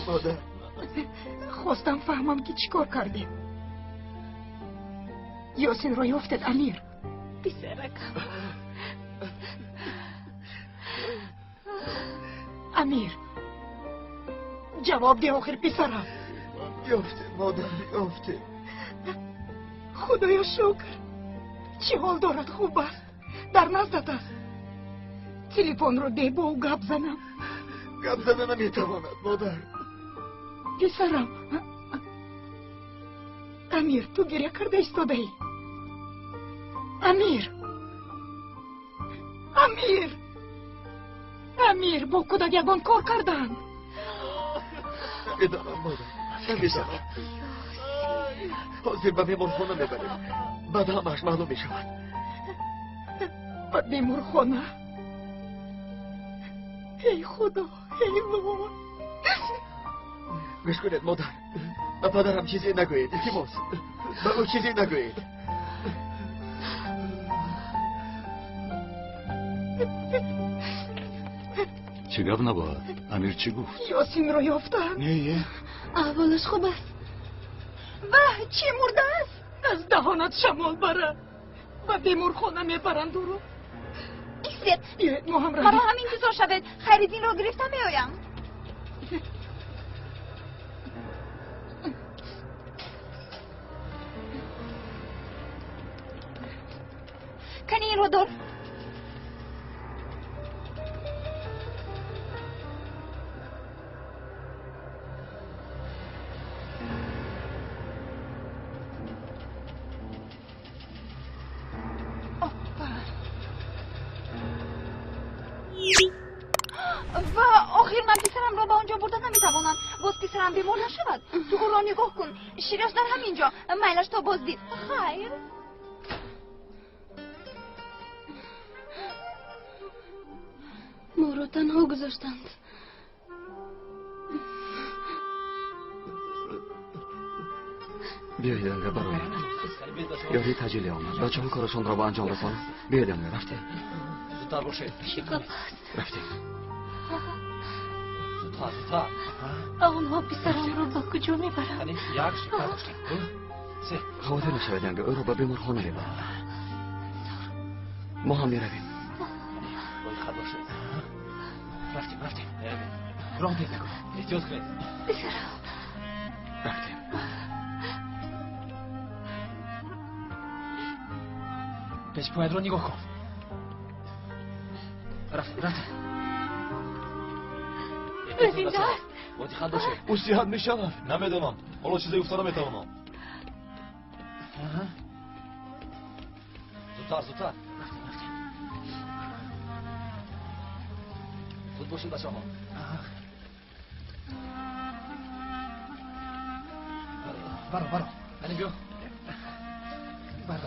مادر خواستم فهمم که چیکار کردیم. یاسین روی افتاد امیر. پسرکم. امیر جواب ده آخر پسرم. بیافته مادر بیافته. خدایا شکر. چی حال دارد؟ خوب است؟ در نزدت است؟ تلفن رو ده با او گپ زنم. گپ زدن نمیتواند مادر. پسرم امیر تو گریه کرده ایستاده ای. امیر امیر امیر با کودک یگان کار کردن. نمیدانم مادر نمیدانم. حاضر به بیمارخانه میبریم بعد همش معلوم میشود. به بیمارخانه؟ ای خدا ای وای. گوش کنید مادر. به پدرم چیزی نگویید التماس. به او چیزی نگویید. چه گپ نبود؟ امیر چی گفت؟ یاسین رو یافتن. نه احوالش خوب است. واه چی مرده است؟ از دهانت شمال بره. به بیمارخانه میبرند او رو. ایستید. بیاید ما هم رویم. مرا هم انتظار شود. خریدین رو گرفتم میایم. کنی این رو دار. و آخر من پسرم را به آنجا بردن نمیتوانم. باز پسرم بیمار نشود. تو او را نگاه کن. شیرش در همینجا. میلش تا باز دید. خیر ما را تنها گذاشتند. بیایید انگه برای یاری تجیلی آمد. بچه ها کارشان را با انجام رسان. بیایید انگه رفته. زودتر باشید. شکاف رفته. زودتر. آنها پسرم را به کجا میبرند؟ یک شکر داشتیم. سه. خواهده نشوید انگه او را به بیمارخانه میبرند. ما هم میرویم. باید خد باشید. رفتیم. راه دید نکن. احتیاط کنید. پسرم رفتیم. پیش پاید رو نگاه کن. رفتیم. زنده است. باید خد باشید. او صحت میشود. نمیدونم. حالا چیزی افتاده میتوانم. زودتر. رفتیم. زود باشید بچه ها. برو. بله بیا. برو.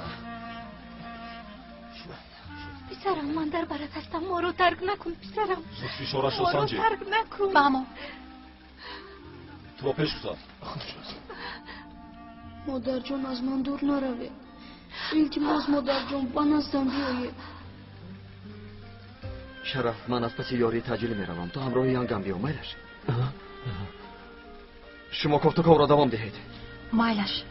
پسرم من در برات هستم. ما رو ترک نکن پسرم. زود فشارش رو ما رو سنجی. ترک نکن. ماما تو با پیش گذار. مادر جان از من دور نروه. التماس مادر جان به نزدم بیایه. شرف من از پس یاری تجیلی میروم. تو همراه ینگم بیا میلش. شما کفت و کار را دوام دهید. میلش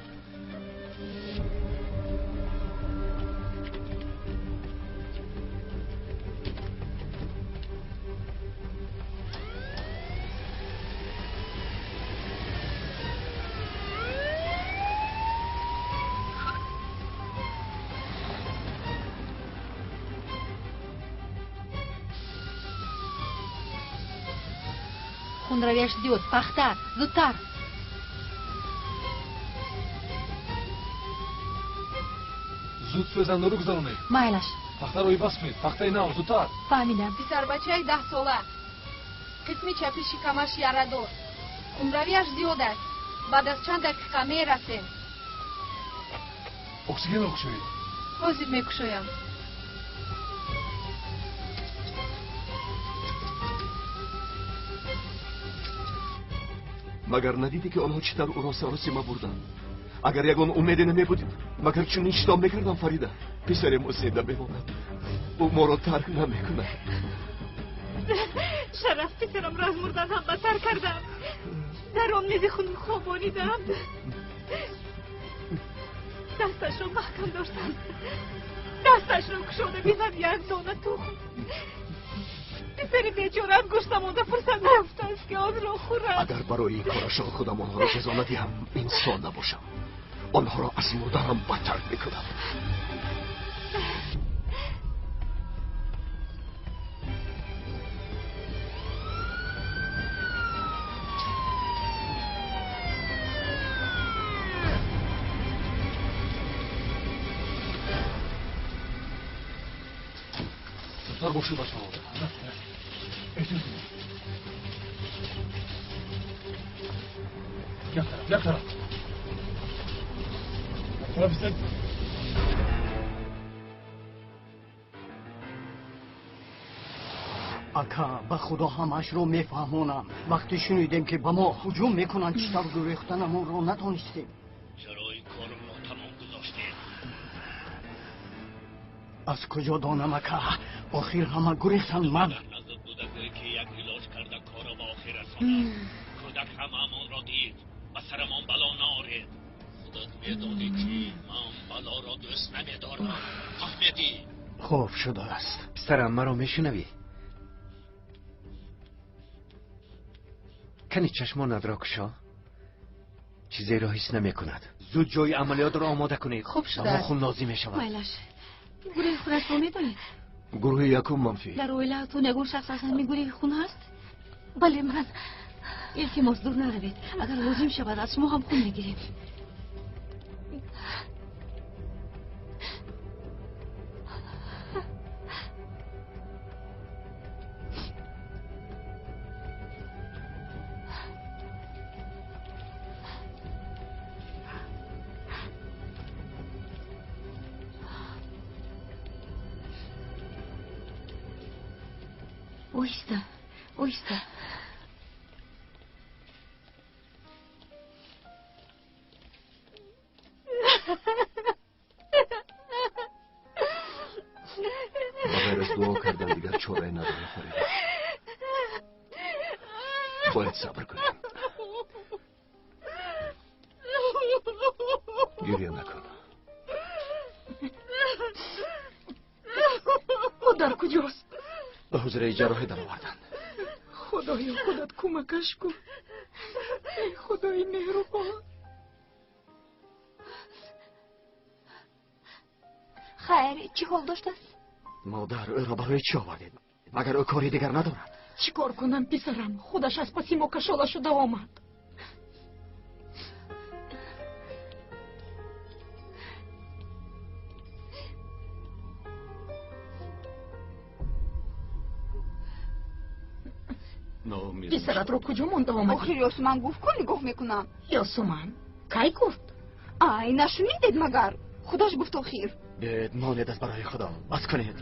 خونرویش زیاد. پختر زودتر. زود سوزنده رو گذارونه. میلش پخته روی بس کنید. پخته نه زودتر. فهمیدم. پسر بچه 10 ساله قسمی چپی شکمش یره دار. خونرویش زیاد است. بعد از چند دقیقه میرسیم. اکسیژن بخشوید. حاضر میکشویم. مگر ندیدی که آنها چطور او را سر سیما بردن؟ اگر یگان امیدی نمی بودیم مگر چون این شتام میکردم فریده پسرم اسیده بماند. او ما رو ترک نمیکنه. شرف پسرم را از مردن هم بدتر کردم. در امید خون خوابانیدم. دستش رو محکم داشتم. دستش رو کشوده بیزد یک دانه تخم. پسری بیچارم گوشت مونده فرصت نیفته است که آن را خورد. اگر برای این کارشان خودم آنها را جزا ندهم انسان نباشم. آنها را از مردنم بدتر میکنم. دار باشو باشه یک طرف اکا به خدا همش رو میفهمونم. وقتی شنیدیم که به ما هجوم میکنن چطور گریختنمون رو نتونستیم. چرا این کار رو تمام گذاشتیم؟ از کجا دانم اکا؟ آخر همه گریختن من. نزد بودگوی که یک علاج کرده کارا به آخر رسانه. کودک همه را دید و سرمان بلا نارید. خودت میدانی که من بلا را دوست نمیدارم. فهمیدی؟ خوب شده است. پسرم مرا میشنوی؟ کنی چشمانت را کشا. چیزی را حس نمی کند. زود جای عملیات را آماده کنید. خوب شده اما است. خون لازم می شود. مایلش گروه خونش رو میدونید؟ گروه یکم منفی. در اویلتون نگون شخص از همین گروه خون هست؟ بله من التماس دور نروید. اگر لازم شود از شما هم خون میگیریم. اویسته بغیر از دعا کردن دیگر چاره نداره فرید. باید صبر کنیم. گریه نکن. او در کجاست؟ به حجره جراحی در آوردن. خدایا خودت کمکش کن. ای خدای مهربان. خیر چی حال داشت است؟ مادر او را برای چی آوردید؟ مگر او کاری دیگر ندارد؟ چی کار کنم پسرم؟ خودش از پسی ما کشاله شده آمد. پسرت رو کجا مونده آمدی؟ آخر یاسومن گفت کن نگاه میکنم. یاسومن؟ کی گفت؟ آی نشنیدید مگر؟ خداش گفت آخر. بیاید مانید از برای خدا. بس کنید.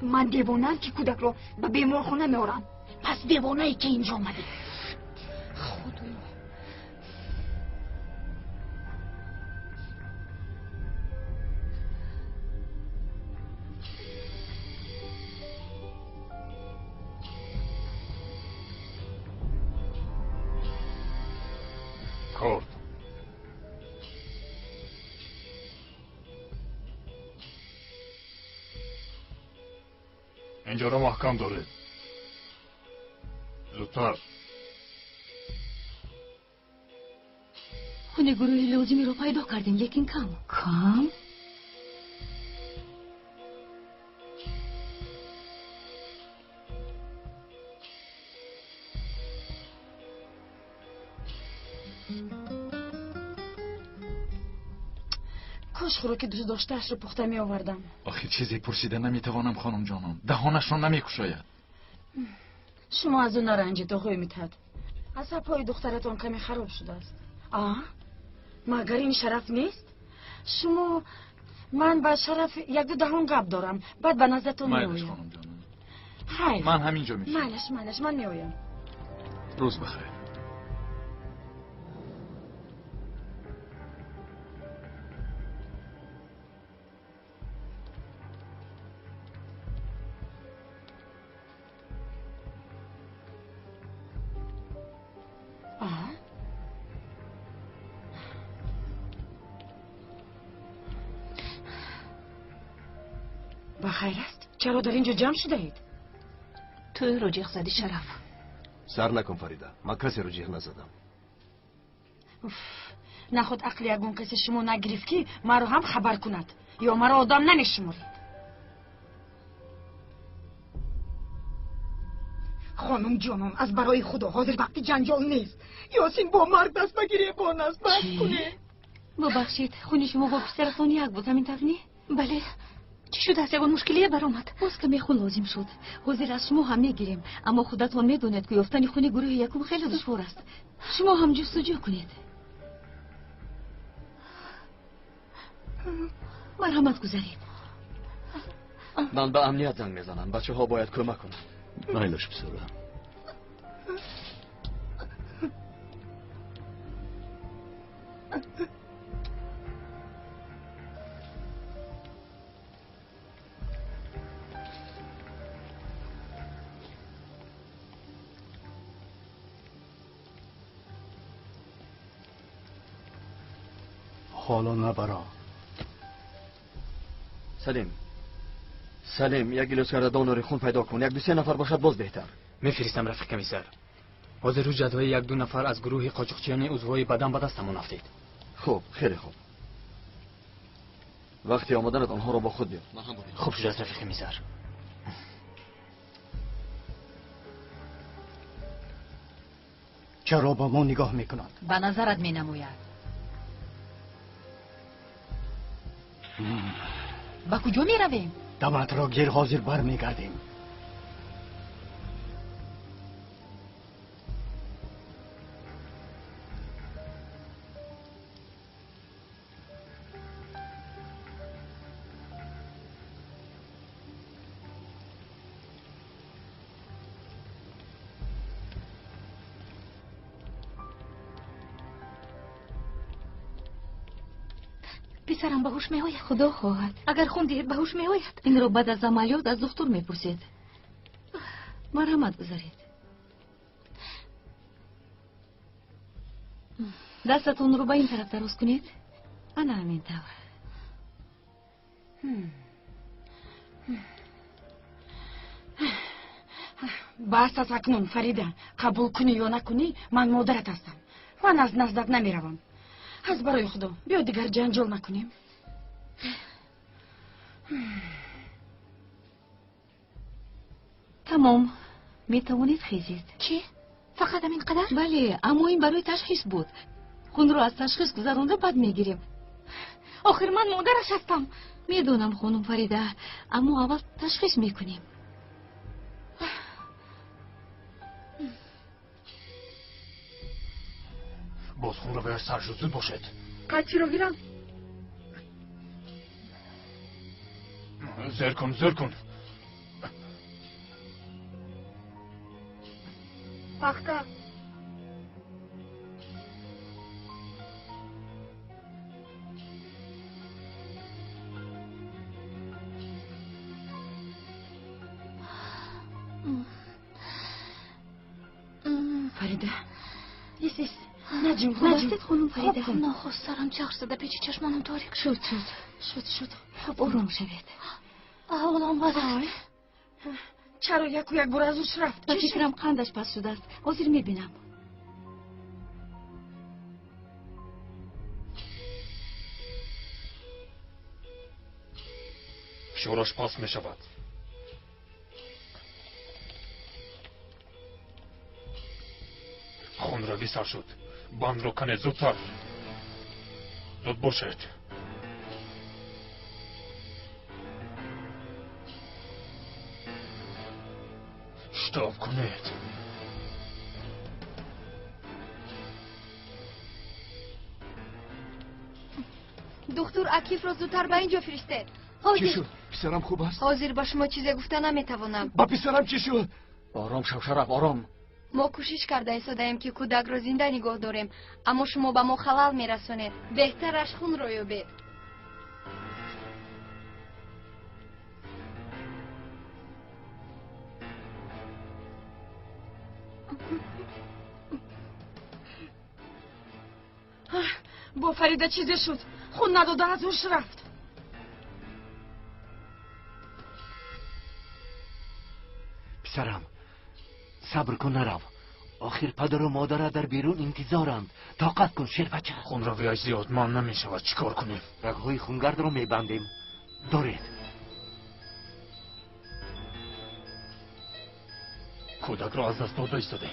من دیوانم که کودک رو به بیمار خونه میارم. پس دیوانه ای که اینجا آمدی. خدایا کرد اینجا رو محکم دارید. زودتر. خونه گروه لازمی رو پیدا کردیم لیکن کم. کاش خوراک دوست داشتهش رو پخته می آوردم. آخه چیزی پرسیده نمیتوانم خانم جانم. دهانش را نمیکشاید. شما از اون نرنجید آقای میتد. اصلا پای دخترتون کمی خراب شده است. مگر این شرف نیست؟ شما من با شرف یک دو دهان گپ دارم. بعد به نزدتون مایلش میآیم. خانم جانم. خیر من همینجا میشم. مالش من میآیم. روز بخیر. بخیر است؟ چرا در اینجا جمع شده اید؟ توی رو جیغ زدی شرف. سر نکن فریده، من کسی رو جیغ نزدم. نخود عقل یگون کسی شما نگرفت که مرا هم خبر کند یا مرا آدم ننشمارید. خانم جانم از برای خدا حاضر وقتی جنجال نیست. یاسین با مرد دست بگیره با نست بس کنه. ببخشید خونی شما با پسرتون یک بود همین طفنی؟ بله. چی شده است؟ یکون مشکلی برآمد؟ باز کمی خون لازم شد. حاضر از شما هم میگیریم، اما خودتون میدونید که یافتن خون گروه یکم خیلی دشوار است. شما هم جستجو کنید. مرحمت گذارید. من به امنیت زنگ میزنم. بچه ها باید کمک کنن. نایلش بسرم. حالا نبرا. سلیم یک گلوس کرده دانور خون پیدا کن. یک دو سه نفر باشد باز بهتر. میفرستم رفیق کمیسر. حاضر رو جدوای یک دو نفر از گروه قاچاقچیان عضوهای بدن به دستمون افتید. خوب، خیلی خوب. وقتی آمدنت آنها را با خود بیار. من هم بودیم. خوب شده است رفیق کمیسر. چرا با ما نگاه میکنند؟ به نظرت می نموید. به کجا می رویم؟ دمت را گیر حاضر بر میگردیم. پسرم به هوش میآید؟ خدا خواهد. اگر خون دهید به هوش میآید. این رو بعد از عملیات از دکتر میپرسید. مرحمت گذارید. دستتون رو به این طرف دراز کنید. انا همین طور. بس از اکنون فریده، قبول کنی یا نکنی من مادرت هستم. من از نزدت نمیروم. از برای خدا بیا دیگر جنجال نکنیم. تمام. میتوانید خیزید. چی؟ فقط همین قدر؟ بله، اما این برای تشخیص بود. خون رو از تشخیص گذرانده بعد میگیریم. آخر من مادرش هستم. میدونم خانم فریده، اما اول تشخیص میکنیم. باز خون رو به سرشو زود باشد. قچی رو گیرم. زر کن. پخته. فریده ایست. نجم خانم فریده. ناخوست سرم چرخ زده پیچ چشمانم تاریک شد. خب آرام شوید. اولم بدم. چرا یک بار از اوش رفت؟ به فکرم قندش پس شده است. حاضر میبینم. شوراش پاس میشود. خون را بیسر شد. بند رو کنه زودتر. زود باشد. شتاب کنید. دکتر عکیف را زودتر به اینجا فرستید. چی شد؟ پسرم خوب است؟ حاضر به شما چیزی گفته نمیتوانم. با پسرم چی شد؟ آرام شو شرف، آرام. ما کوشش کرده ایستادیم که کودک را زنده نگاه داریم، اما شما به ما خلل میرسونید. بهترش خون را یابید. با فریده چیزی شد. خون نداده از اوش رفت. پسرم صبر کن نرو. آخر پدر و مادر در بیرون انتظارند. طاقت کن شیربچه. خون را ویاج زیاد مان نمیشود. چیکار کنیم؟ رگهای خونگرد رو میبندیم. دارید. کودک را از دست داده ایستادیم.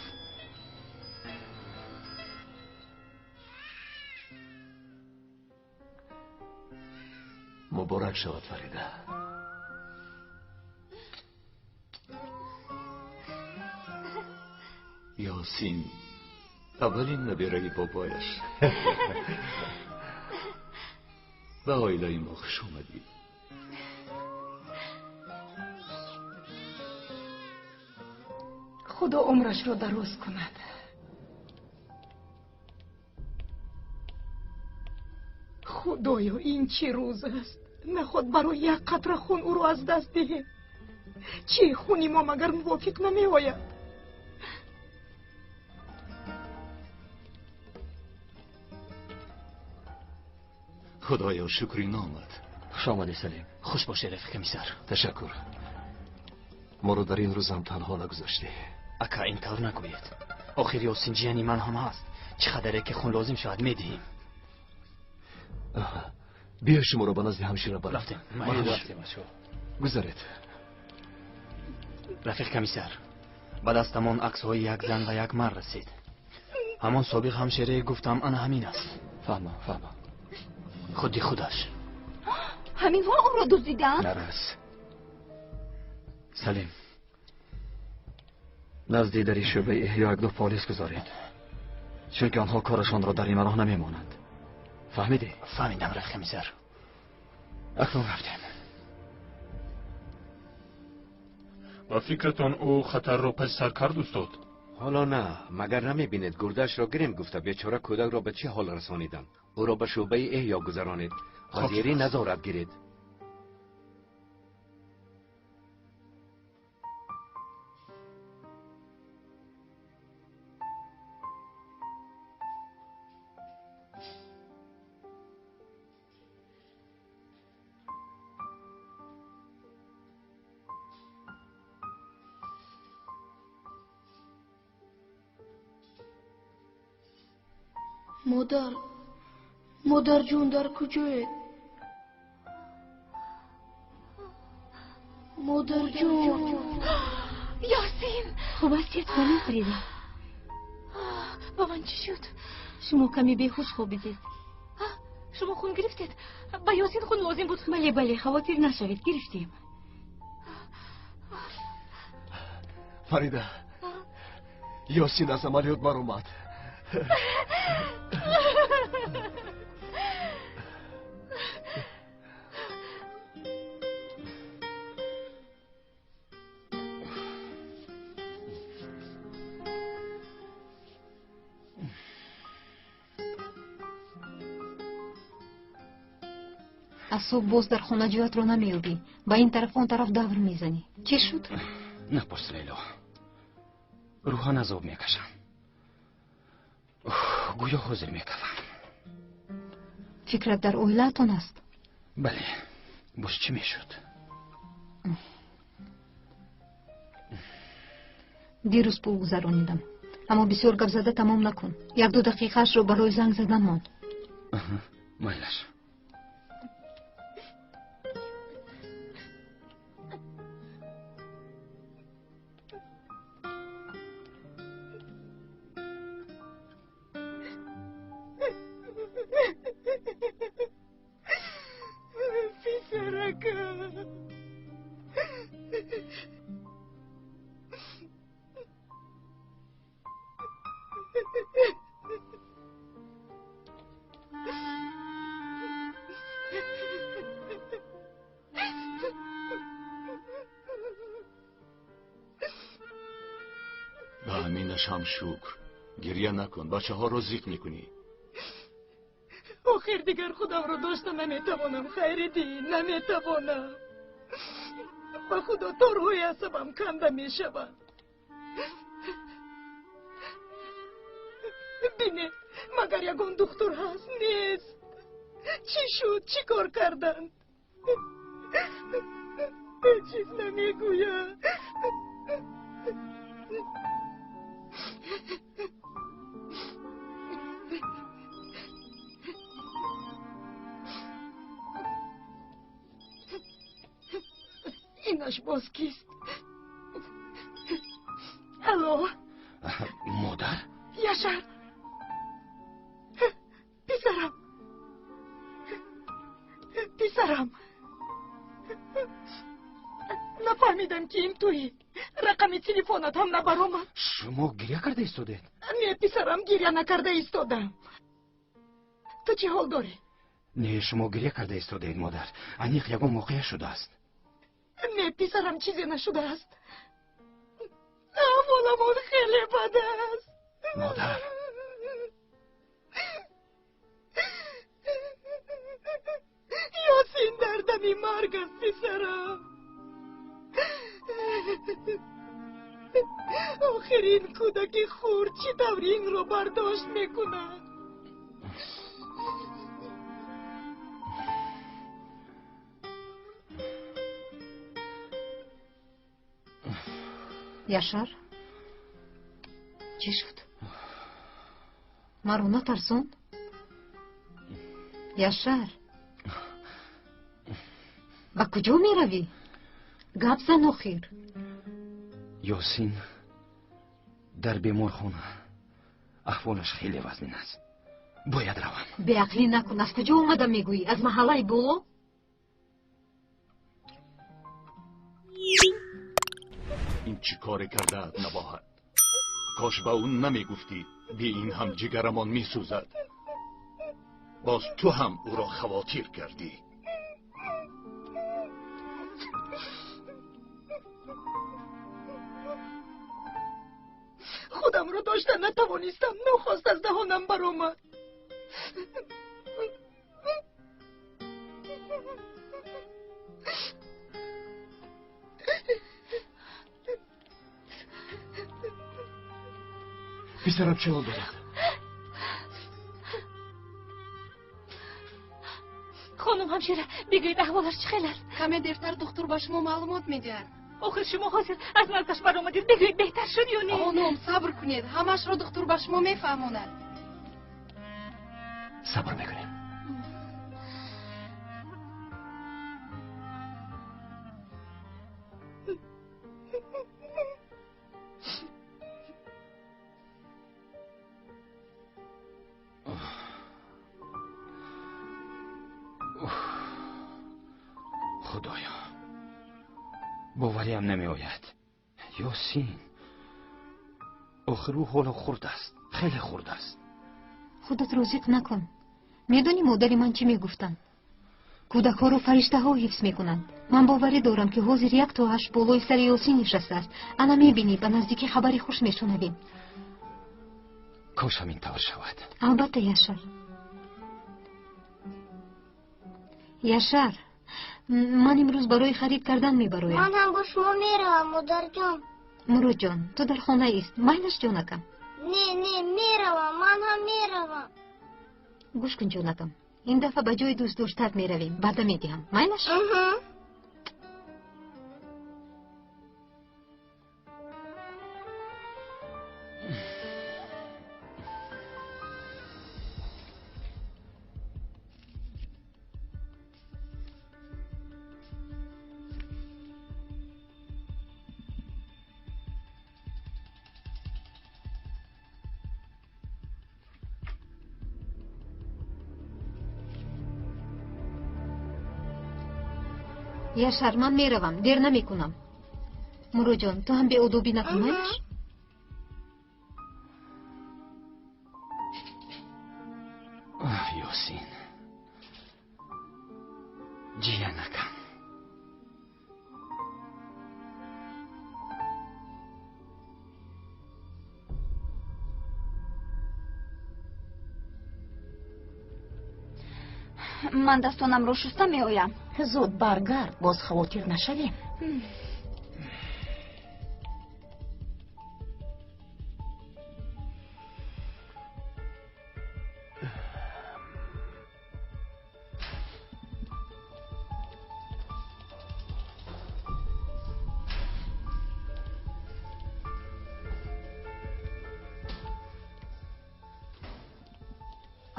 مبارک شود فریده. یاسین اولین نبیره بابایش. به آیله ما خوش اومدی. خدا عمرش رو دراز کند. خدایا این چه روز است؟ نخود برای یک قطره خون او رو از دست دهیم. چه خونی ما مگر موافق نمی آید؟ خدایا شکری نامد. خوش آمدی سلیم. خوش باشه رفیق کمیسر. تشکر. ما رو در این روز هم تنها نگذاشتی. اکا این طور نگوید. آخر یاسین جیانی من هم هست. چقدره که خون لازم شاید میدهیم. بیا شما رو به نزد همشیره برم. رفتیم. گذارید. رفیق کمیسر، به دستمان عکس‌های یک زن و یک مرد رسید. همان سابق همشیره گفتم انا همین است. فهمم. خودی خودش. همین ها اون رو دزدیدن؟ نرس. سلیم، نزد اداره شعبه احیا یک دو پلیس گذارید، چون که آنها کارشان را در این راه نمیمانند. فهمیدی؟ فهمیدم رفیق کمیسر. اکنون رفتیم. با فکرتان او خطر را پس سر کرد استاد؟ حالا نه، مگر نمیبینید گردش را گریم گفته بیچاره کودک را به چه حال رسانیدن. او را به شعبه احیا گذرانید و زیر نظارت گیرید. مادر جون در کجایید؟ مادر جون. یاسین خوب هستید خانم فریده؟ با من چی شد؟ شما کمی بیهوش خوابیدید. شما خون گرفتید؟ با یاسین خون لازم بود؟ بله خواطر نشوید، گرفتیم. فریده، یاسین از عملیات بر اومد. از صبح باز در خانه جایت رو نمیابی. با این طرف اون طرف دور میزنی. چی شد؟ نپرس لیلا. روحان عذاب میکشم. گویا حاضر میکفم. فکرت در اویلتون است؟ بله. باش چی میشد؟ دیروز پول گذرانیدم، اما بسیار گپ زده تمام نکن. یک دو دقیقهش رو برای زنگ زدن ماند. مایلش. به همینش هم شکر. گریه نکن، بچه ها رو زیق میکنی. آخر دیگر خودم رو داشتم نمیتوانم خیردی، نمیتوانم. با خدا تارهای عصبم کنده میشود. بینه مگر یگان دختر هست؟ نیست. چی شد؟ چی کار کردند؟ چیز نمیگوید. ایناش باز کیست؟ الو مادر؟ یاشار پسرم نفهمیدم که این تویی. رقم تلفنت هم نبرآمد. شما گریه کرده ایستادید؟ نه پسرم، گریه نکرده ایستادم. تو چه حال داری؟ نه شما گریه کرده ایستادید مادر. انیق یگان موقع شده است. نه پسرم، چیزی نشده است. احوالمان خیلی بد است. مادر یاسین در دمی مرگ است پسرم. آخرین کودک خورد چطور این رو برداشت میکند؟ یاشار چی شد؟ مرا نترسون؟ یاشار با کجا می روی؟ گپ زن آخر. یاسین در بیمارخانه احوالش خیلی وزن است. باید روم. به عقلی نکن. از کجا اومده میگویی؟ از محله بولو؟ این چی کار کرده نباید. کاش با اون نمیگفتی. بی این هم جگرمان میسوزد. باز تو هم او را خواتیر کردی. خودم رو داشتن نتوانستم. نخواست از دهانم برآمد. پسرم چه حال دارد؟ خانم همشیره بگویید احوالش چه خیلی است؟ کمی دیرتر دکتر با شما معلومات میدهد. آخر شما حاضر از مرگش برآمدید. بگویید بهتر شد یا نه؟ خانم صبر کنید. همش را دکتر با شما میفهماند. صبر میکنیم. خدایا باوریم نمی آید. یاسین آخر او حالا خورد است. خیلی خورد است. خودت رو ضد نکن. میدونی مادر من چی میگفتن؟ کودک ها رو فرشته ها حفظ میکنند. من باوری دارم که حاضر یک تاهش بالای سر یاسین نشسته است. انا میبینی به نزدیکی خبری خوش میشنویم. کاش همین طور شود. البته یاشار. یاشار من امروز برای خرید کردن میبرایم. من هم با شما میروم مادر جان. مراد جان تو در خانه است. مایلش جانکم. نه میروم. من هم میروم. گوش کن جانکم. این دفعه به جای دوست داشتت میرویم. بعد میدیم. مایلش؟ یاشار من میروم. دیر نمیکنم. مراد جان تو هم به ادوبی نکن. مایلش؟ یاسین جیه نکن. من دستانم رو شسته میآیم. زود برگرد. باز خواطر نشویم.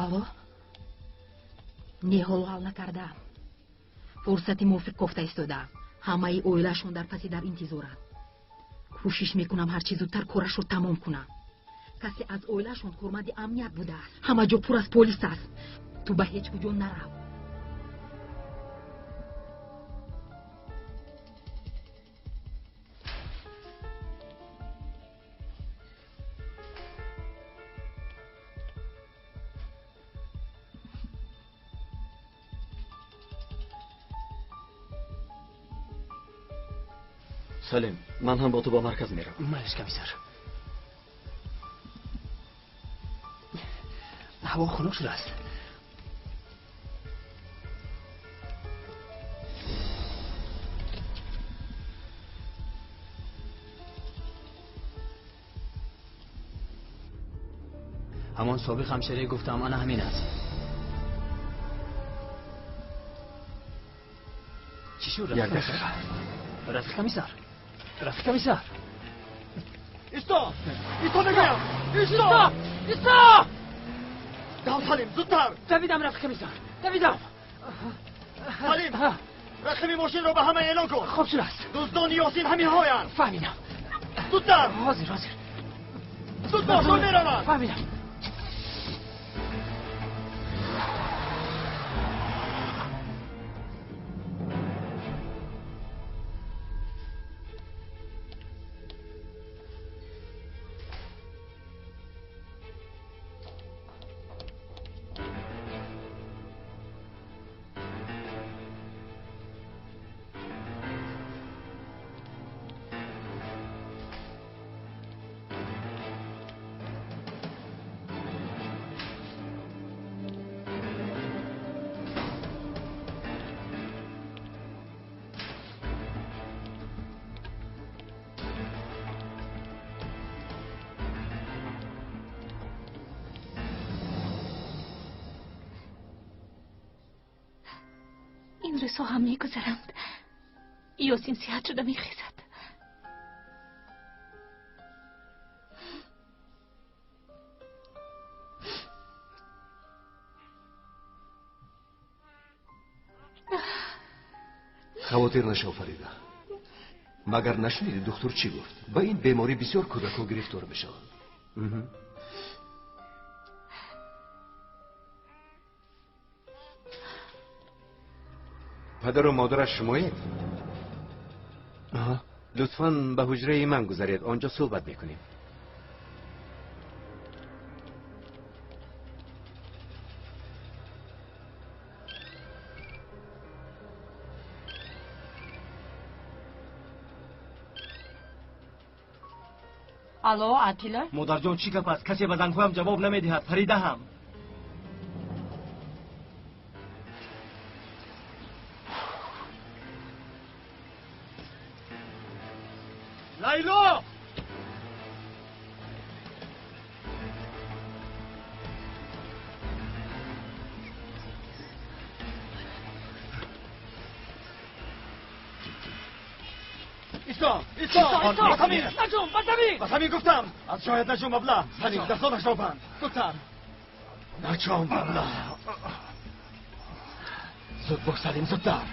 алло не ҳолу ҳал накардам фурсати мувофиқ кофта истодаам ҳамаи оилаашон дар паси дар интизоранд кӯшиш мекунам ҳарчи зудтар корашро тамом кунам касе аз оилаашон корманди амният будааст ҳама ҷо пур аз полис аст ту ба ҳеҷ куҷо нарав салим ман ҳам бо ту ба марказ меравам майш комиссар ҳаво хунук шудааст ҳамон собиқ ҳамширае гуфтам ана ҳамин аст чӣ шуд рафиқ комиссар рафиқ комиссар исто бегӯям исто дав салим зудтар давидам рафиқ комиссар давидам салим рақами мошинро ба ҳама эълон кун хуб шудааст дуздони ёсин ҳаминҳоянд фаҳмидам зудтар ҳозир зуд бош ман меравам фаҳмидам این روزها هم میگذرند یاسین صحت شده میخیزد خاطر نشو فریدا مگر نشنیدی دکتر چی گفت با این بیماری بسیار کودک‌ها گرفتار میشوند پدر و مادرش شمایید؟ لطفاً به حجره من گذارید آنجا صحبت میکنیم الو عطیله مادر جان چی گپ است کسی به زنگ‌هایم جواب نمیدهد فریده هم لیلا ایستا بسامین گفتم از شاید نجوم ابله سلیم دستانش را بند دکتر نجوم ابله زود باش سلیم زودتر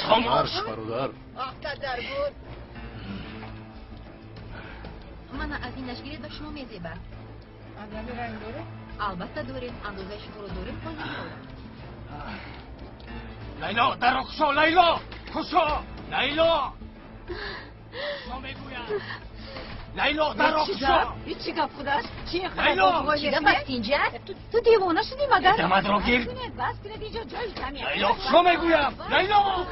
خاموش برادر آقا بود من از این نشگیری به شما میزیبه آدمی رنگ داره؟ البته داریم اندازه شما رو داریم خواهیم لیلا در رو کشو لیلا کشو لیلا شما میگویم لیلا در رو کشو چی گپ خودست؟ چی لیلا چی گپ است اینجا؟ تو دیوانه شدی مگر؟ دمت رو گیر بس کنید اینجا جای کمی لیلا کشو میگویم لیلا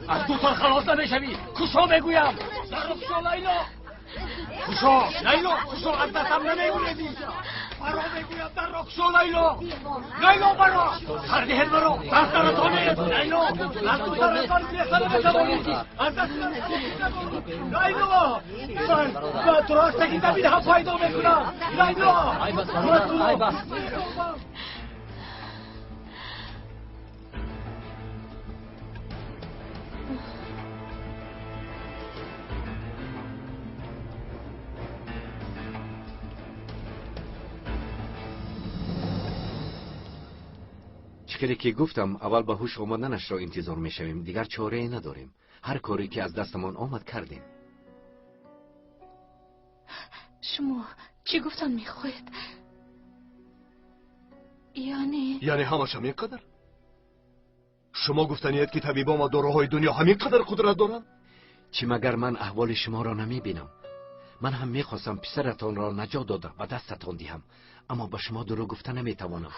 از دوتان خلاص نمیشوی کشو میگویم در رو کشو لیلا خوشو لیلا خوشو از دستم نمیگویدی برا میگویم در راه شو لیلا لیلا برا هر دهر برا دست رتانه لیلا دست رتان بیخانه بتوانید از دست لیلا من تو راست که دبید هم پیدا میکنم لیلا چکلی که گفتم اول به هوش آمدنش را انتظار میشویم، دیگر چاره ای نداریم. هر کاری که از دستمان آمد کردیم. شما چی گفتن میخواید؟ یعنی همش همین قدر؟ شما گفتنید که طبیبا و داروهای دنیا همین قدر قدرت دارن؟ چی مگر من احوال شما را نمیبینم؟ من هم میخواستم پسرتان را نجات داده و دستتان دهم، اما به شما دروغ گفته نمیتوانم.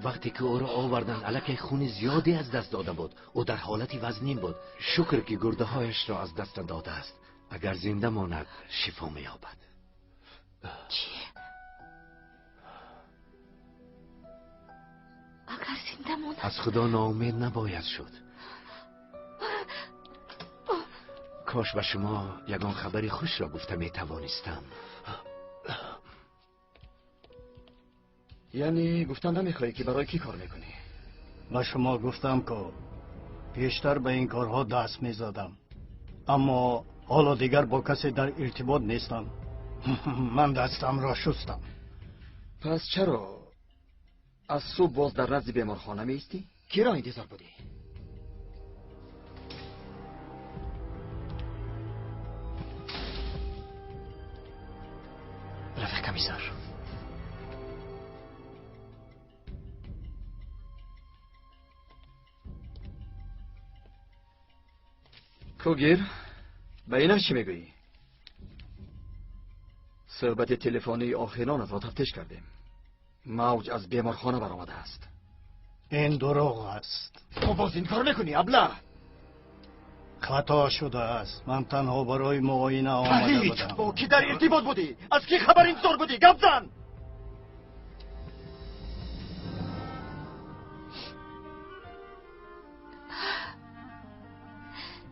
وقتی که او را آوردن الکی خون زیادی از دست داده بود. او در حالتی وزنین بود. شکر که گرده هایش را از دست داده است. اگر زنده ماند شفا مییابد. چی؟ اگر زنده ماند از خدا ناامید نباید شد. کاش به شما یگان خبری خوش را گفته میتوانستم. یعنی گفتن نمیخوایی که برای کی کار میکنی؟ با شما گفتم که پیشتر به این کارها دست میزدم، اما حالا دیگر با کسی در ارتباط نیستم. من دستم را شستم. پس چرا از صبح باز در نزد بیمارخانه میستی؟ کی را انتظار بودی؟ رفیق کمیسر، کوگیر به اینش چی میگویی؟ صحبت تلفنی آخران را تفتیش کردیم. موج از بیمارخانه برآمده است. این دروغ است. تو باز این کار میکنی ابله؟ خطا شده است. من تنها برای معاینه آمده بودم. با کی در ارتباط بودی؟ از کی خبر انتظار بودی؟ گپ زن.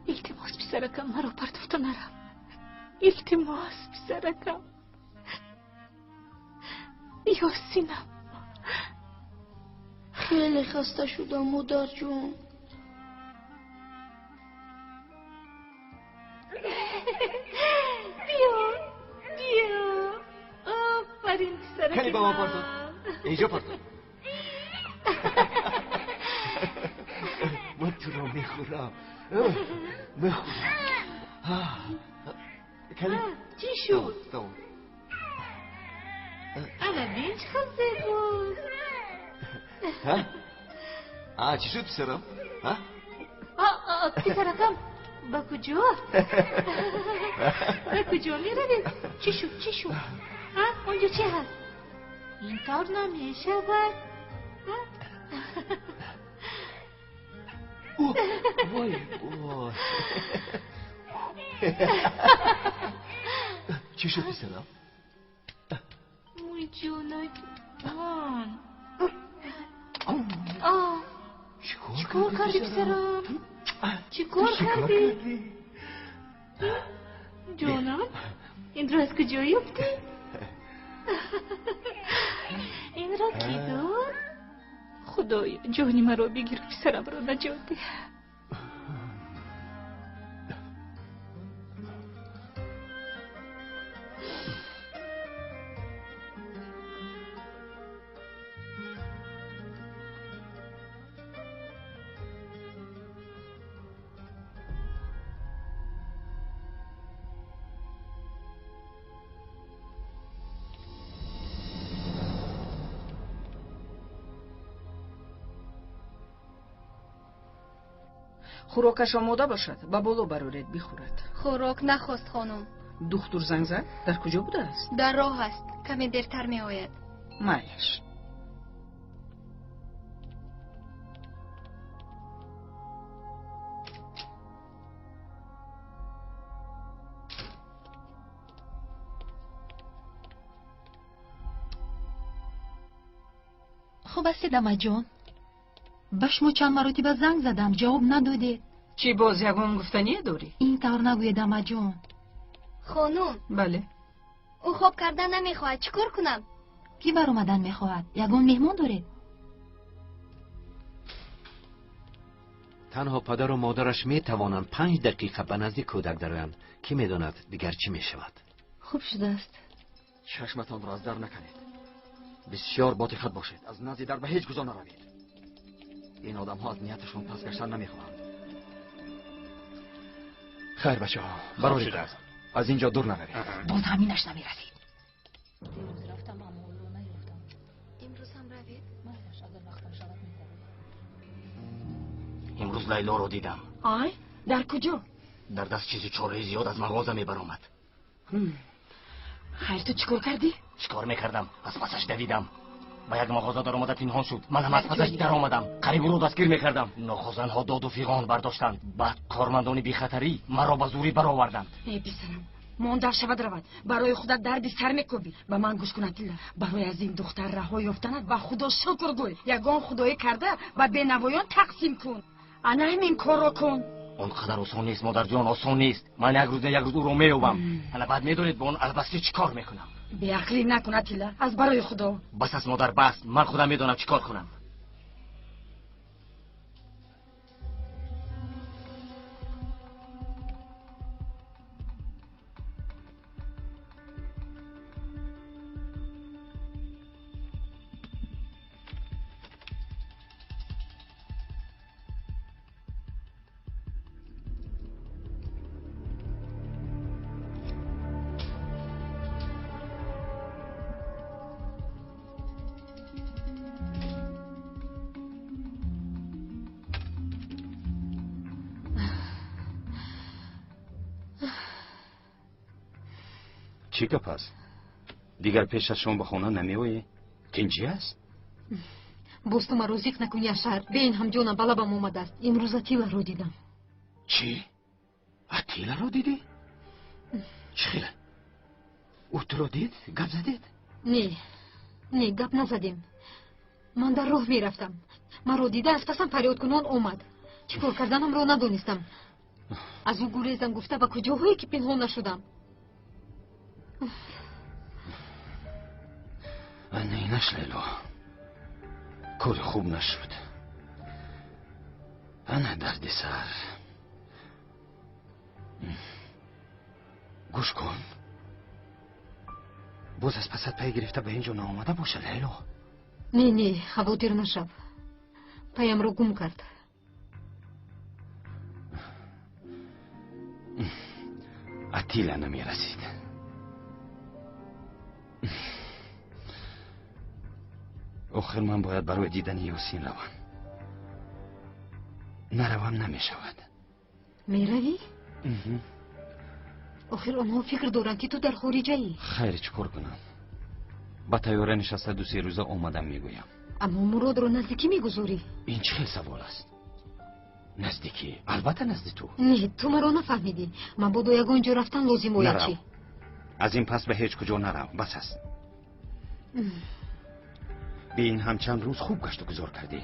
التماس پسرکم مرا پرتفته نرم. التماس پسرکم. یاسینم. خیلی خسته شدم مادر جون. بیا آفرین پسرکم. کنی با ما پرتو. اینجا پرتو. من تو را میخورم. کنی؟ چی شد؟ انا بین چه خلصه بود؟ چی شد پسرم؟ پسرکم با کجا؟ با کجا میروید؟ چی شد؟ اونجا چی هست؟ اینطور نمیشود؟ وای چی شد پسرم؟ موی جونک چیکار کردی پسرم؟ چیکار کردی؟ جانم این را از کجا یافتی؟ این را کی داد؟ خدایا جانی مرا بگیر پسرم را نجات ده. خوراکش آماده باشد با بالا برارید بخورد. خوراک نخواست خانم. دختر زنگ زد؟ در کجا بوده است؟ در راه است. کمی دیرتر می آید. مایش. خوب هستید اما جان؟ به شما چند مرتبه زنگ زدم جواب ندادید. چی باز یگان گفتنیه داری؟ این طور نگوید اما جان. خانوم. بله. او خواب کردن نمیخواهد، چیکار کنم؟ کی بر اومدن میخواهد؟ یگان مهمان دارید؟ تنها پدر و مادرش می توانند 5 دقیقه به نزدیک کودک درویند. کی میداند دیگر چی می شود؟ خوب شده است. چشمتان را از در نکنید. بسیار باطخت باشید. از نزد در به هیچ کجا نروید. این آدم ها از نیتشون پس گشتن نمیخواهند. خیر بچه ها برای دست از اینجا دور نروید. باز همینش نمیرسید. امروز هم روید؟ امروز لیلا رو دیدم. آی در کجا؟ در دست چیزی چاره زیاد از مغازه میبرآمد. خیر تو چیکار کردی؟ چیکار میکردم؟ از پسش دویدم. با یک مغازه در آمده پنهان شد. من هم از پسش در آمدم. قریب رو دستگیر میکردم. ناخوزنها داد و فیغان برداشتند. بعد کارمندان بی خطری مرا به زوری برآوردند. ای پسرم ماندر شود رود. برای خودت دردی سر میکوبی. به من گوش کن اتیلا. برای از این دختر رها یافتنت به خدا شکر گوی. یگان خدایی کرده به بینوایان تقسیم کن. انا همین کار رو کن. اونقدر آسان نیست مادر جان، آسان نیست. من یک روز او رو میوبم. حالا بعد میدونید با اون البسته چیکار میکنم. بی عقلی نکن اتیلا. از برای خدا. بس از مادر بس. من خودم میدونم چیکار کنم. چی که پس؟ دیگر پیش از شما به خانه نمیویی؟ تینجی است؟ باز تو مرا ذکر نکن یاشار. به این هم جانم بلبم اومده است. امروز اتیلا رو دیدم. چی؟ اتیلا رو دیدی؟ چی؟ او تو رو دید؟ گپ زدید؟ نه گپ نزدیم. من در راه میرفتم. مرا دیده از پسم فریاد کنان اومد. چیکار کردنم رو ندونستم. از او گریزم گفته به کجاهایی که پنهان نشدم. اینش لیلا کار خوب نشد. انا درد سر. گوش کن. باز از پست پی گرفته به اینجا نامده باشه لیلا. نه خواطر نشو. پیم رو گم کرد. اتیلا نمی رسید. آخر من باید برای دیدن یاسین روم. نروم نمی شود. می روی؟ آخر آنها فکر دارن که تو در خارجه ای. خیر چکار کنم؟ با تیاره نشسته 2-3 روزه آمدم میگویم. اما مراد رو نزدیکی میگذاری. این چه سوال است؟ نزدیکی؟ البته نزد تو. نه تو مرا نفهمیدی. من با یگان اونجا رفتن لازم باید چی؟ از این پس به هیچ کجا نرو. بس است. به این هم چند روز خوب گشت و گذار کردی.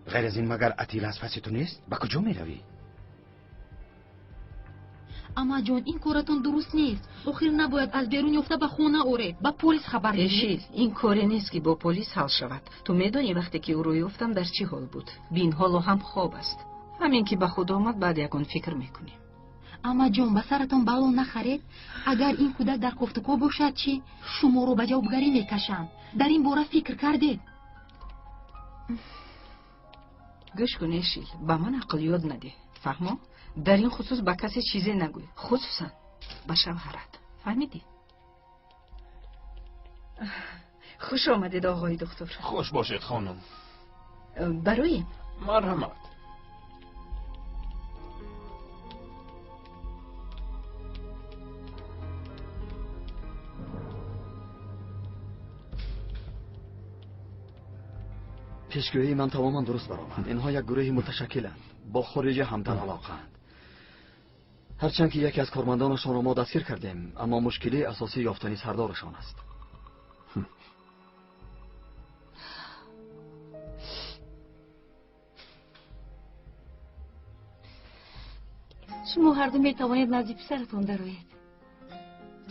غیر از این مگر اتیلا از پس تو نیست؟ با کجا می روی؟ اما جان این کارتون درست نیست. آخر نباید از بیرون یافته به خونه اوره. با پلیس خبر بدی. این کاری نیست که با پلیس حل شود. تو میدونی وقتی که او رو یافتم در چی حال بود. بین حالو هم خواب است. همین که به خود آمد بعد یکون فکر میکنیم. اما جان به سرتون بلا نخرید. اگر این کودک در گفتگو باشد چی؟ شما رو به جوابگری میکشم. در این باره فکر کردید؟ گوش کن شیل. به من عقل یاد نده. فهمو؟ در این خصوص با کسی چیزی نگوی. خصوصا با شوهرت. فهمیدی؟ خوش آمدید آقای دکتر. خوش باشید خانم. برای مرحمت. پیشگویی من تماما درست برآمد. اینها یک گروهی متشکلند. با خارجی هم در علاقه‌اند. هرچند که یکی از کارمندانشان را ما دستگیر کردیم، اما مشکلی اساسی یافتنی سردارشان است. شما هر دو میتوانید نزدیک پسرتون درآیید.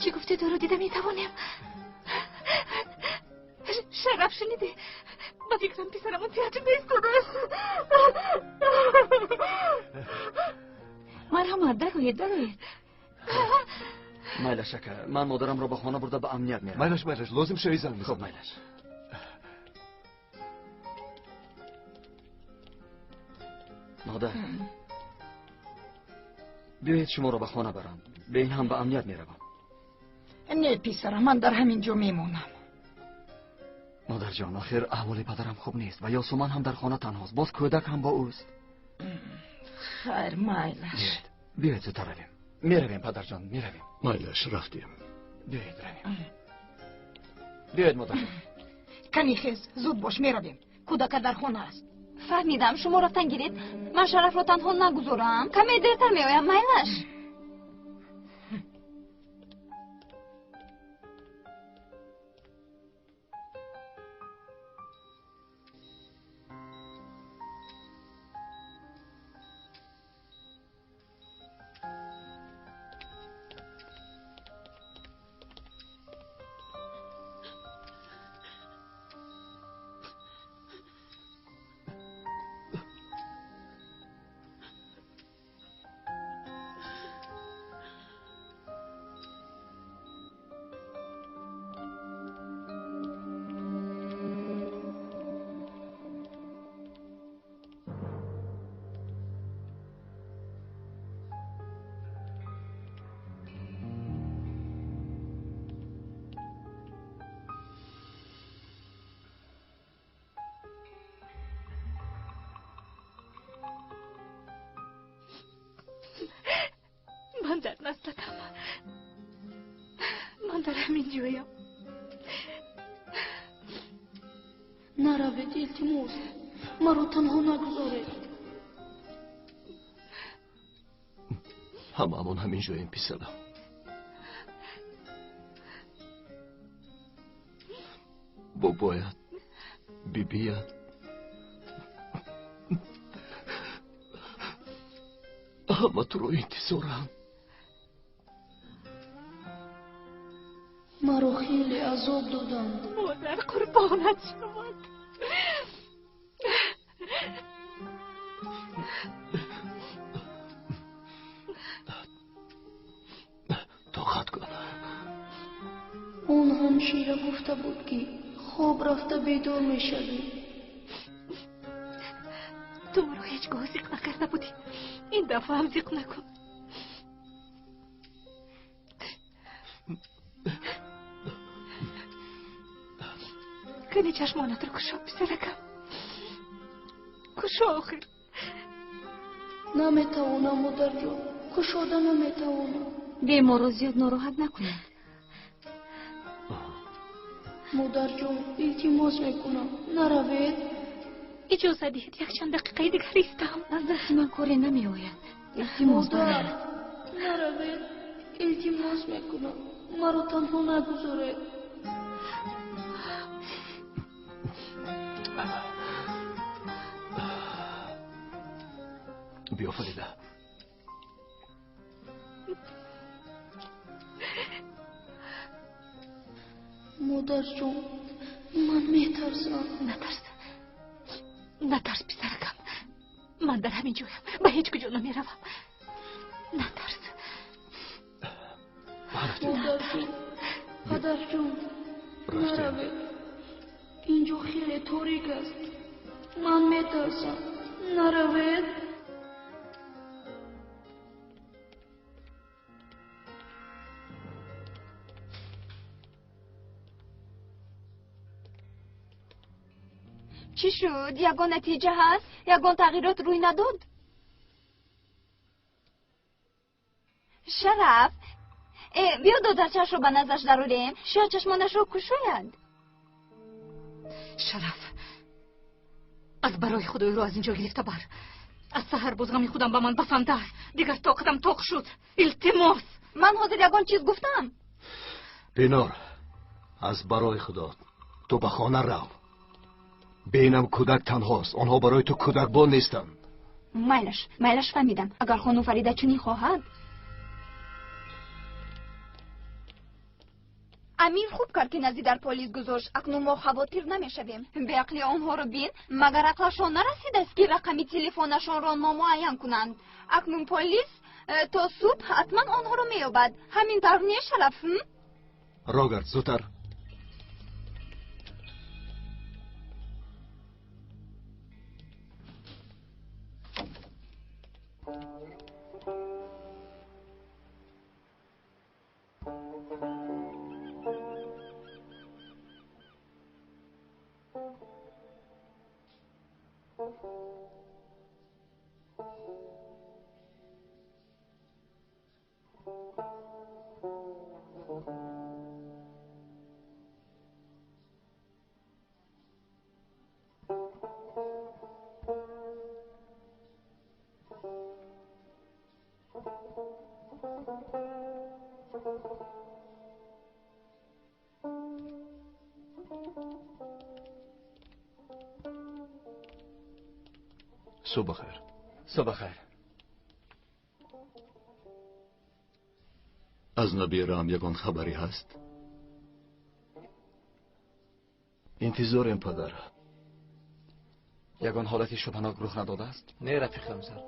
چی گفتی؟ تو رو دیدم میتوانیم. شرف شنیدی؟ با فکرم پسرمون تیاتر میستونه. مرحمت درآیید. مایله شکر، من مادرم رو به خانه برده به امنیت میرم. مایلش لازم شوی زن. خب مایلش. مادر بیایید شما رو به خانه برم. به این هم به امنیت میروم. نه پسرم، من در همین جا میمونم. مادر جان، آخر احوال پدرم خوب نیست و یاسومن هم در خانه تنهاست. باز کودک هم با اوست. خیر مایلش. بیایید زودتر رویم. میرویم پدر جان، میرویم. مایلش رفتیم. بیایید رویم. بیایید مادر جان. کمی خیز، زود باش میرویم. کودک در خانه است. فهمیدم شما رفتن گیرید. من شرف رو تنها نگذارم. کمی دیرتر میایم. مایلش. من در نزدکم. من در همین جایم. نروید التماس، مرا تنها نگذارید. هممون همین جاییم پسرم. بابایت، بیبیت، همه تو رو انتظارم. مرا خیلی عذاب دادند. مادر قربانت شود. طاقت کن. اون همشیره گفته بود که خواب رفته بیدار میشوی. تو مرا هیچگاه زیق نکرده بودی. این دفعه هم زیق نکن. کنی چشمانت رو کشا پسرکم. کشا آخر. نمیتوانم مادر جان، کشاده نمیتوانم. بیمار رو زیاد ناراحت نکنید. مادر جان التماس میکنم نروید. اجازه دهید یک چند دقیقه دیگر ایستم. از دست من کاری نمی آید. التماس مادر نروید، التماس میکنم مرا تنها نگذارید. بیا فریده. مادر جون من میترسم. نترس پسرکم. من در همین جایم. به هیچ کجا نمیروم. نترس. مادر جون، پدر جون نروید. اینجا خیلی تاریک است. من میترسم. نروید. چی شد؟ یگان نتیجه هست؟ یگان تغییرات روی نداد؟ شرف بیا دادرچه‌اش رو به نزدش دراریم. شاید چشمانش رو کشوید. شرف از برای خدای رو از اینجا گرفته بر. از سحر بزغمی خودم به من بسنده. دیگر طاقتم طاق شد. التماس. من حاضر یگان چیز گفتم. بینار از برای خدا تو به خانه رو. بینم کودک تنهاست. آنها برای تو کودک بان نیستند. مایلش فهمیدم. اگر خانم فریده چنین خواهد. امیر خوب کرد که نزدیک در پلیس گذاشت. اکنون ما خواطر نمیشویم. به عقل آنها رو بین. مگر عقلشان نرسیده است که رقم تلفنشان را نامعین کنند. اکنون پلیس تا صبح حتما آنها رو مییابد. همین طور نیست شرف؟ روگرد زودتر. صبح خیر. صبح خیر. از نبیرم یگان خبری هست؟ انتظارم پدر. یگان حالتی شبهناک رخ نداده است؟ نه رفیق همسر.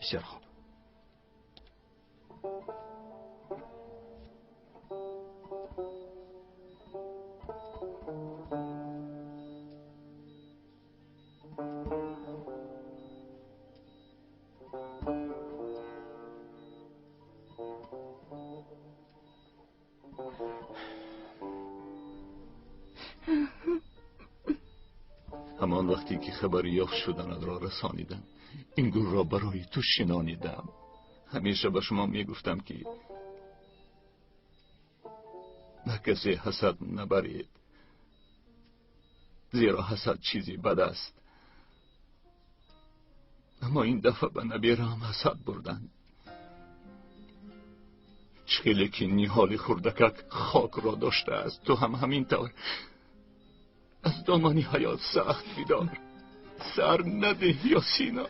بسیار خوب. همان وقتی که خبر یافت شدن را رسانیدم این گل را برای تو شنانیدم. همیشه به شما میگفتم که به کسی حسد نبرید، زیرا حسد چیزی بد است. اما این دفعه به نبیرم حسد بردند. چخیلی که نیحال خردکک خاک را داشته است، تو هم همین طور از دامانی حیات سخت بیدار. سر نده یا سینا.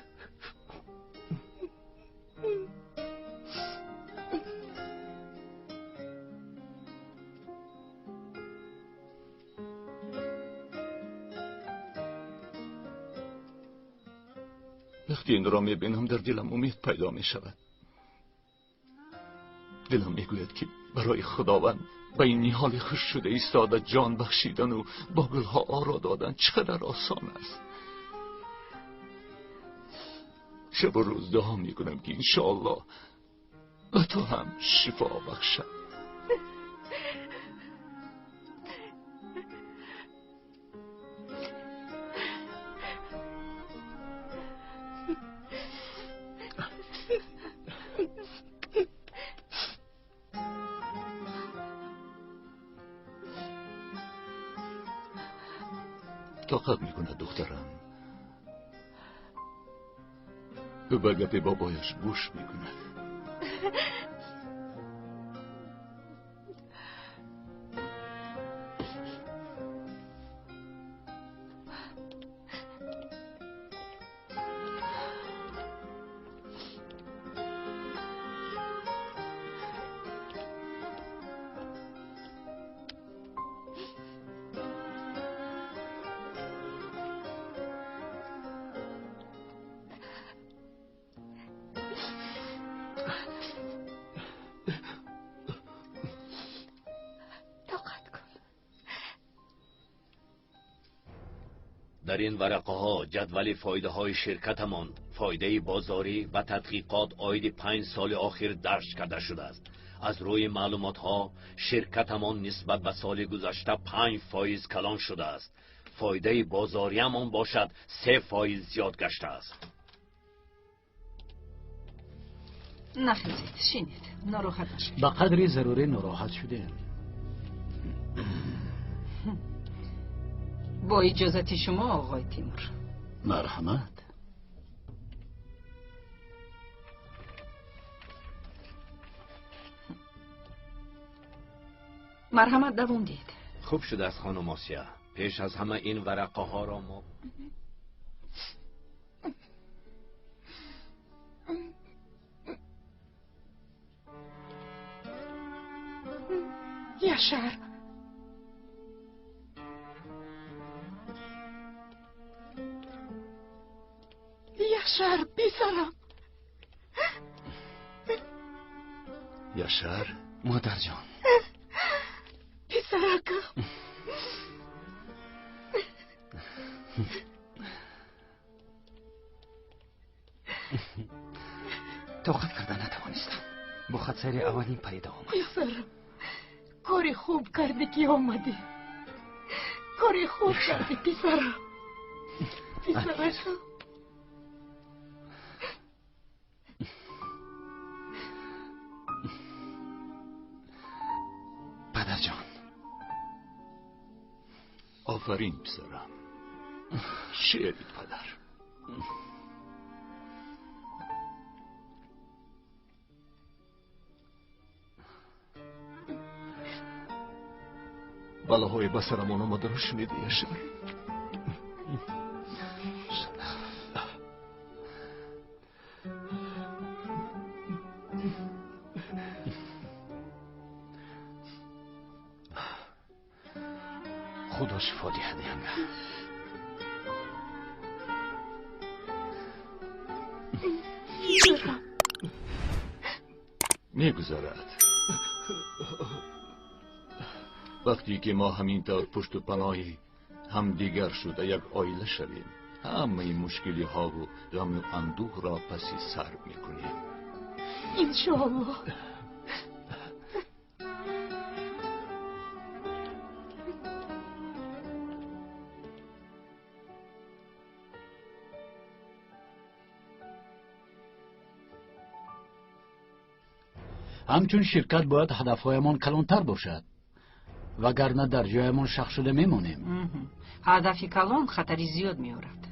وقتی این را میبینم در دلم امید پیدا میشود. دلم میگوید که برای خداوند به این نیحال خوش شده ایستاده جان بخشیدن و با گلها آرا دادن چقدر آسان است. شب و روز دعا میکنم که انشاءالله به تو هم شفا بخشد. طاقت میکنه دخترم. او به گپ بابایش گوش میکنه. در این ورقه ها جدول فایده های شرکتمان، فایده بازاری و تحقیقات عاید 5 سال آخر درج کرده شده است. از روی معلومات ها شرکتمان نسبت به سال گذشته 5% کلان شده است. فایده بازاری همان باشد 3% زیاد گشته است. نخیزید، شینید، ناراحت نشید. به قدری ضروری ناراحت شدیم. با اجازت شما آقای تیمور. مرحمت. مرحمت دوام دید. خوب شده از خانم آسیا. پیش از همه این ورقه ها را ما یاشار یاشار پسرم یاشار مادر جان پسرکم طاقت کردن نتوانستم با خدسر اولین پیدا آمد پسرم کاری خوب کردی که آمدی کاری خوب کردی پسرم پسرکم پدر جان آفرین پسرم شعری پدر بلاهای بسرمان آمده رو شنیدی یاشار خدا شفا دهد ینگه میگذرد وقتی که ما همینطور پشت و پناهی هم دیگر شده یک عائله شویم همه مشکلی ها و غم و اندوه را پسی سر میکنیم انشاءالله همچون شرکت باید هدفهایمان کلانتر باشد وگرنه در جایمان شخ شده میمانیم هدفی کلان خطری زیاد میارد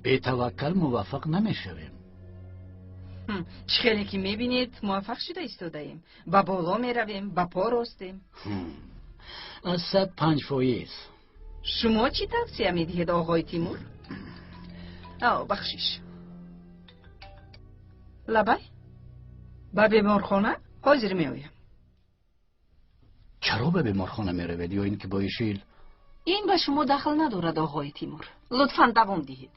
به توکل موفق نمیشویم چه خیلی که میبینید موفق شده ایستاده ایم با بالا میرویم با پا راستیم از 105%. شما چی توصیه میدهید آقای تیمور؟ بخشیش لبای با بیمارخانه حاضر میآیم چرا به بیمارخانه میروید یا اینکه با ایشیل؟ این به شما دخل ندارد آقای تیمور لطفاً دوام دهید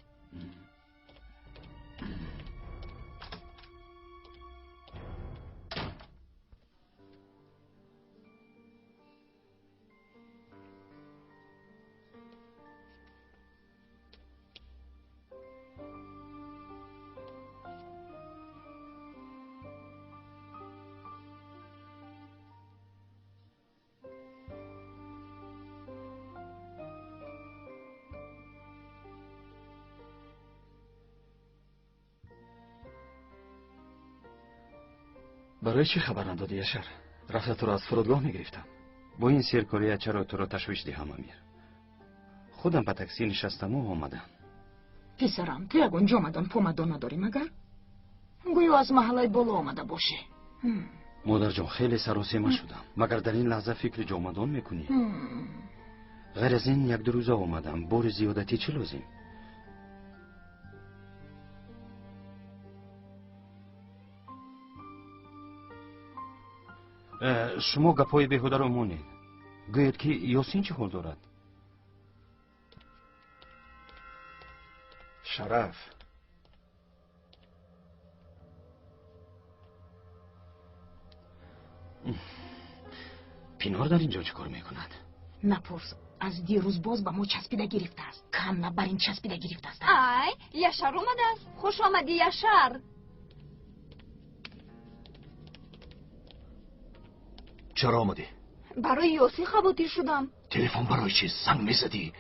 برای چی خبر ندادی یاشار؟ رفته تو را از فرودگاه میگرفتم. با این سرکاریه چرا تو را تشویش دهم امیر؟ خودم به تاکسی نشستم و آمدم. پسرم تو یگون جامدان پومدو نداری مگر؟ گویا از محله بالا آمده باشه. مادر جان خیلی سراسیمه شدم. مگر در این لحظه فکر جامدان میکنی؟ غیر از این یک دو روزه آمدم. بار زیادتی چه لازم؟ شما گپای بیهوده رو مونید. گوید که یاسین چه حال دارد؟ شرف پینار در اینجا چه کار میکند؟ نپرس از دیروز باز به ما چسبیده گرفته است کم بر این چسبیده گرفته است ای یاشار اومده است خوش آمدی یاشار چرا آمدی؟ برای یاسین خباتی شدم تلفن برای چی زنگ میزدی؟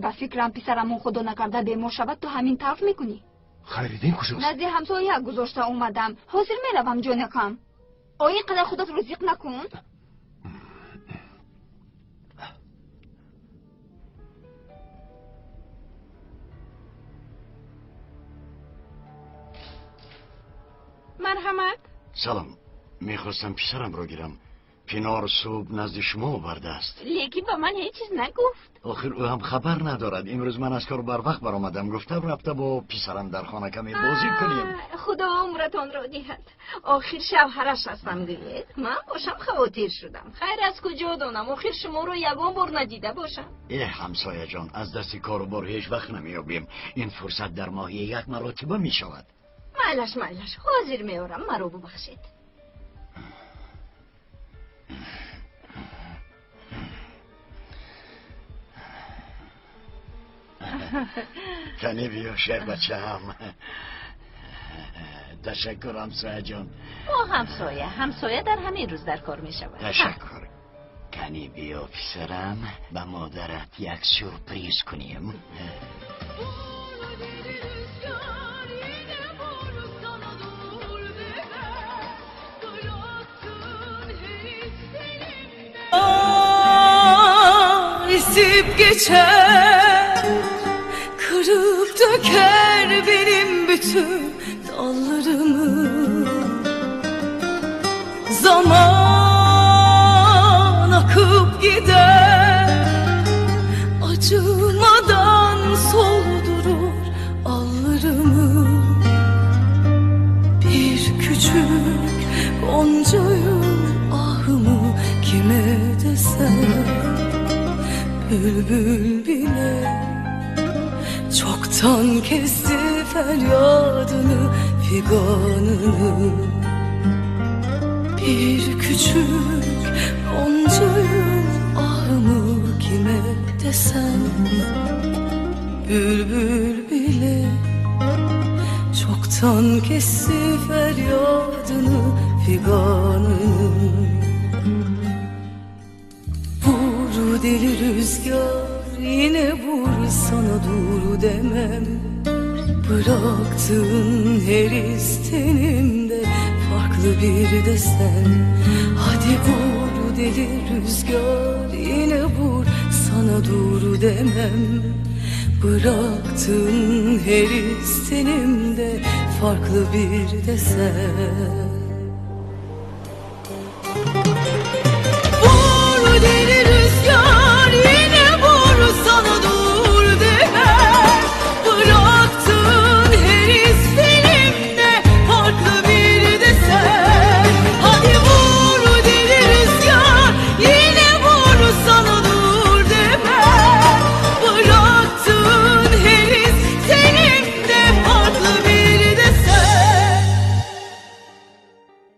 با فکرم پسرمون خدا نکرده بیمار شود تو همین طرف میکنی خیریدین کجاست؟ نزد همسایه گذاشته اومدم حاضر میروم جانکم آیا قدر خودت رزق نکن مرحمت سلام میخواستم پسرم را گیرم پینار صبح نزد شما آورده است. لیکی با من هیچ چیز نگفت. آخر او هم خبر ندارد. امروز من از کار بر وقت برآمدم. گفتم رفته با پسرم در خانه کمی بازی کنیم. خدا عمرتان را دهد. آخر شوهرش هستم گوید. من باشم خواطر شدم. خیر از کجا دانم آخر شما رو یگان بار ندیده باشم. همسایه جان، از دست کار و بار هیچ وقت نمیابیم. این فرصت در ماهی 1 مرتبه می شود. معلش حاضر میارم مرا ببخشید. کنی بیا شهر بچه هم. تشکر همسایه جان. همسایه در همین روز در کار می شود. تشکر. کنی بیا پسرم به مادرت یک سورپریز کنیم. Esip geçer, kırıp döker benim bütün dallarımı. Zaman akıp gider, acımadan soldurur allarımı. Bir küçük goncayım ahımı kime desem. Bülbül bile çoktan kesti feryadını, figanını. Bir küçük goncayım ahımı kime desem. Bülbül bile çoktan kesti feryadını, figanını. Deli rüzgar yine vur, sana dur demem. Bıraktığın her istenimde farklı bir desen. Hadi vur deli rüzgar yine vur, sana dur demem. Bıraktığın her istenimde farklı bir desen.